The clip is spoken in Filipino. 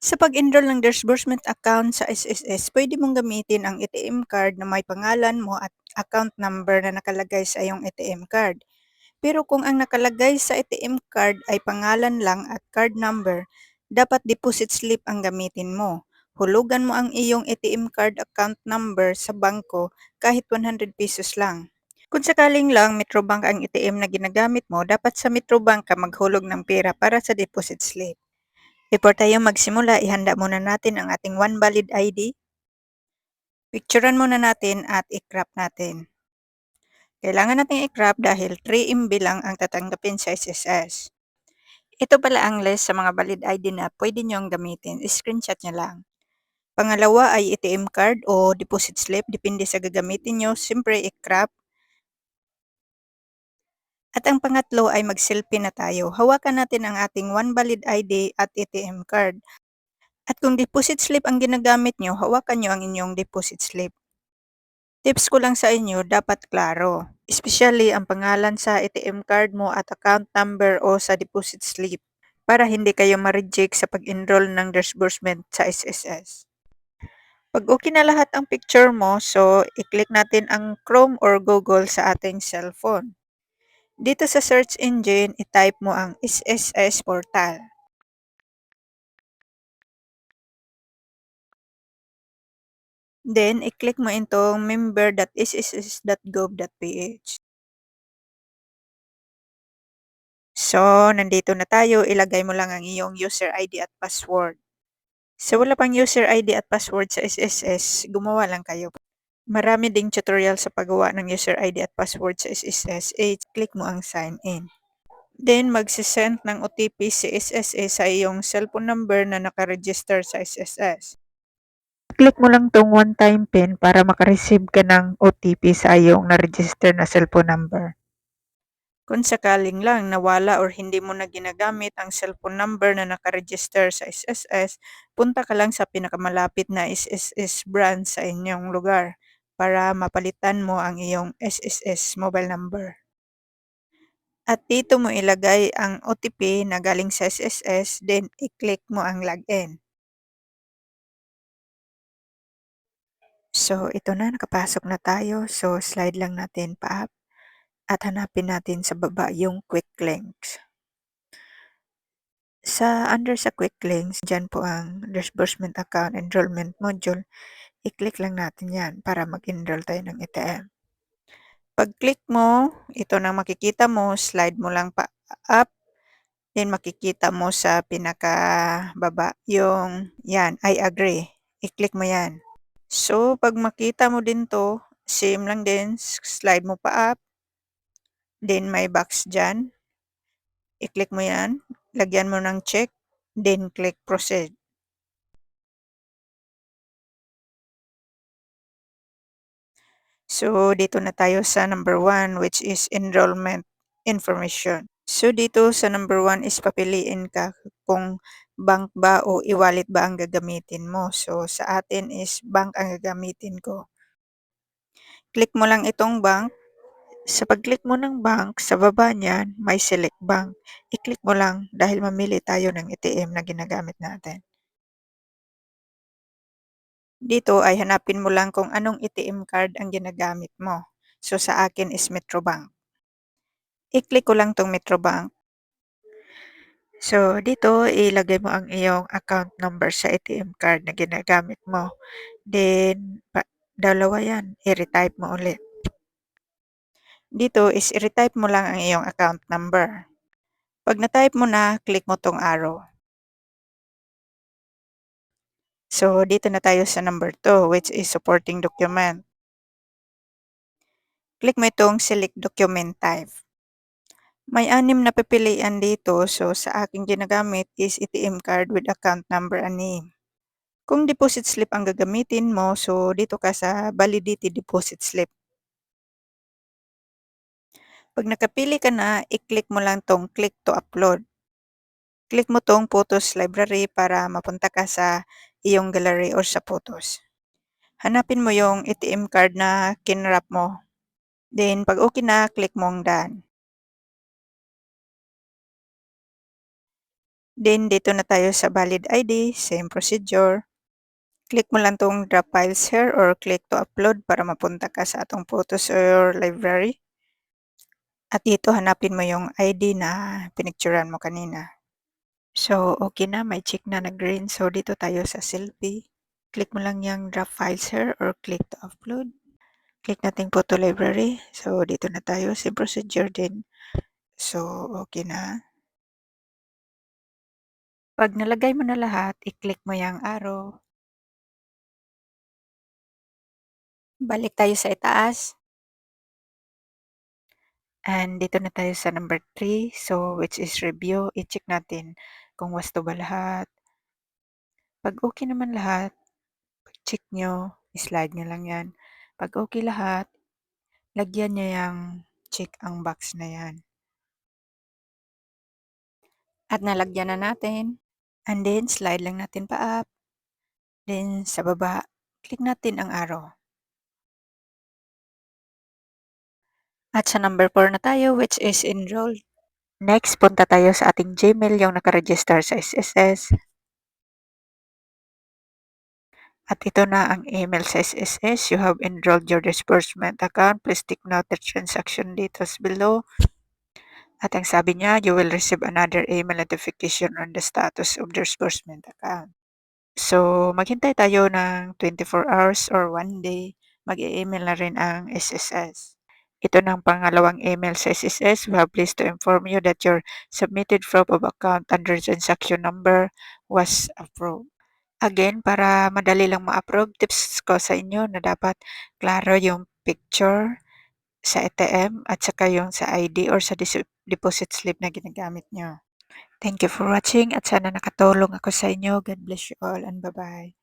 Sa pag-enroll ng disbursement account sa SSS, pwede mong gamitin ang ATM card na may pangalan mo at account number na nakalagay sa iyong ATM card. Pero kung ang nakalagay sa ATM card ay pangalan lang at card number, dapat deposit slip ang gamitin mo. Hulugan mo ang iyong ATM card account number sa bangko kahit 100 pesos lang. Kung sakaling lang Metrobank ang ATM na ginagamit mo, dapat sa Metrobank ka maghulog ng pera para sa deposit slip. Before tayo magsimula, ihanda muna natin ang ating One Valid ID. Picturean muna natin at i-crop natin. Kailangan natin i-crop dahil 3 MB lang ang tatanggapin sa SSS. Ito pala ang list sa mga valid ID na pwede niyong gamitin. Screenshot niya lang. Pangalawa ay ATM card o deposit slip. Depende sa gagamitin niyo. Siyempre i-crop. At ang pangatlo ay mag-selfie na tayo. Hawakan natin ang ating One Valid ID at ATM card. At kung deposit slip ang ginagamit nyo, hawakan nyo ang inyong deposit slip. Tips ko lang sa inyo, dapat klaro. Especially ang pangalan sa ATM card mo at account number o sa deposit slip para hindi kayo ma-reject sa pag-enroll ng disbursement sa SSS. Pag okay na lahat ang picture mo, so i-click natin ang Chrome or Google sa ating cellphone. Dito sa search engine, i-type mo ang SSS portal. Then, i-click mo itong member.sss.gov.ph. So, nandito na tayo. Ilagay mo lang ang iyong user ID at password. So, wala pang user ID at password sa SSS, gumawa lang kayo. Marami ding tutorial sa paggawa ng user ID at password sa SSS. Click mo ang sign in. Then, magsisend ng OTP si SSS sa iyong cellphone number na nakaregister sa SSS. Click mo lang tong one-time PIN para makareceive ka ng OTP sa iyong na-register na cellphone number. Kung sakaling lang nawala or hindi mo na ginagamit ang cellphone number na nakaregister sa SSS, punta ka lang sa pinakamalapit na SSS branch sa inyong lugar para mapalitan mo ang iyong SSS mobile number. At dito mo ilagay ang OTP na galing sa SSS, then i-click mo ang login. So, ito na, nakapasok na tayo. So, slide lang natin pa up at hanapin natin sa baba yung quick links. Under sa quick links, dyan po ang disbursement account enrollment module. I-click lang natin yan para mag-enroll tayo ng ATM. Pag-click mo, ito na makikita mo, slide mo lang pa up. Then makikita mo sa pinaka-baba yung yan, I agree. I-click mo yan. So, pag makita mo din to, same lang din, slide mo pa up. Then may box dyan. I-click mo yan. Lagyan mo ng check. Then click proceed. So, dito na tayo sa number 1 which is enrollment information. So, dito sa number 1 is papiliin ka kung bank ba o e-wallet ba ang gagamitin mo. So, sa atin is bank ang gagamitin ko. Click mo lang itong bank. Sa pag-click mo ng bank, sa baba niyan, may select bank. I-click mo lang dahil mamili tayo ng ATM na ginagamit natin. Dito ay hanapin mo lang kung anong ATM card ang ginagamit mo. So, sa akin is Metrobank. I-click ko lang tong Metrobank. So, dito ilagay mo ang iyong account number sa ATM card na ginagamit mo. Then, dalawa yan, i-retype mo ulit. Dito is i-retype mo lang ang iyong account number. Pag na-type mo na, click mo tong arrow. So, dito na tayo sa number 2 which is supporting document. Click mo itong select document type. May 6 na pipilian dito, so sa aking ginagamit is ATM card with account number and name. Kung deposit slip ang gagamitin mo, so dito ka sa validity deposit slip. Pag nakapili ka na, i-click mo lang tong click to upload. Click mo tong photos library para mapunta ka sa iyong gallery or sa photos. Hanapin mo yung ATM card na kinrap mo. Then, pag okay na, click mo ang done. Then dito na tayo sa valid ID, same procedure. Click mo lang 'tong drop files here or click to upload para mapunta ka sa atong photos or library. At dito hanapin mo yung ID na pinicturan mo kanina. So, okay na, may check na na green. So, dito tayo sa selfie. Click mo lang yung drop files here or click to upload. Click natin photo library. So, dito na tayo. Same procedure din. So, okay na. Pag nalagay mo na lahat, i-click mo yung arrow. Balik tayo sa itaas. And dito na tayo sa number 3. So, which is review. I-check natin kung wasto ba lahat. Pag okay naman lahat, check nyo, slide nyo lang yan. Pag okay lahat, lagyan nyo yung check ang box na yan. At nalagyan na natin. And then, slide lang natin pa up. Then, sa baba, click natin ang arrow. At sa number 4 na tayo, which is enrolled. Next, punta tayo sa ating Gmail, yung nakaregister sa SSS. At ito na ang email sa SSS. You have enrolled your disbursement account. Please take note the transaction details below. At ang sabi niya, you will receive another email notification on the status of the disbursement account. So, maghintay tayo ng 24 hours or 1 day. Mag-e-email na rin ang SSS. Ito na ang pangalawang email sa SSS. We have pleased to inform you that your submitted proof of account under transaction number was approved. Again, para madali lang ma-approve, tips ko sa inyo na dapat klaro yung picture sa ATM at saka yung sa ID or sa deposit slip na ginagamit nyo. Thank you for watching at sana nakatulong ako sa inyo. God bless you all and bye-bye.